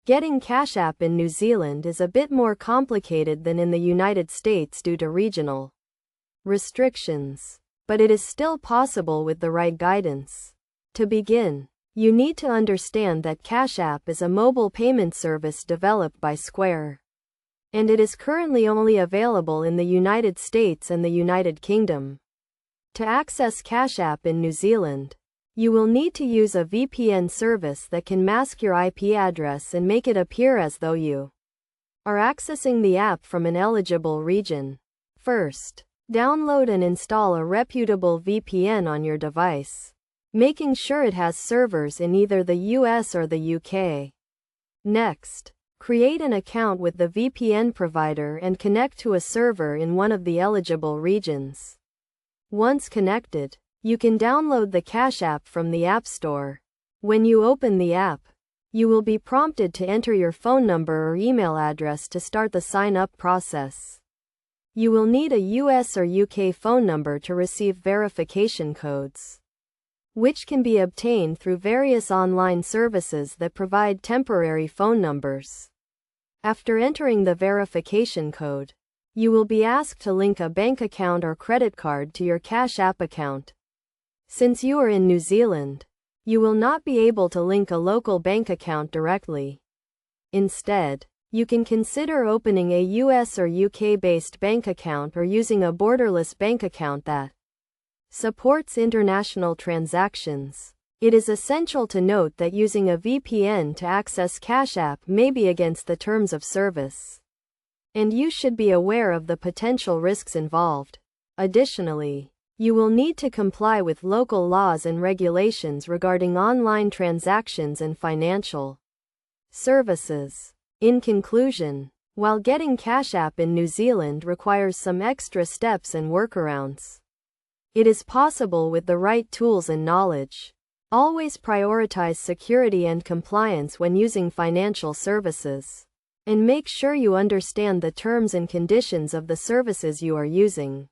Getting Cash App in New Zealand is a bit more complicated than in the United States due to regional restrictions, but it is still possible with the right guidance. To begin, you need to understand that Cash App is a mobile payment service developed by Square, and it is currently only available in the United States and the United Kingdom. To access Cash App in New Zealand, you will need to use a VPN service that can mask your IP address and make it appear as though you are accessing the app from an eligible region. First, download and install a reputable VPN on your device, making sure it has servers in either the US or the UK. Next, create an account with the VPN provider and connect to a server in one of the eligible regions. Once connected, you can download the Cash App from the App Store. When you open the app, you will be prompted to enter your phone number or email address to start the sign-up process. You will need a US or UK phone number to receive verification codes, which can be obtained through various online services that provide temporary phone numbers. After entering the verification code, you will be asked to link a bank account or credit card to your Cash App account. Since you are in New Zealand, you will not be able to link a local bank account directly. Instead, you can consider opening a US or UK-based bank account or using a borderless bank account that supports international transactions. It is essential to note that using a VPN to access Cash App may be against the terms of service, and you should be aware of the potential risks involved. Additionally, you will need to comply with local laws and regulations regarding online transactions and financial services. In conclusion, while getting Cash App in New Zealand requires some extra steps and workarounds, it is possible with the right tools and knowledge. Always prioritize security and compliance when using financial services, and make sure you understand the terms and conditions of the services you are using.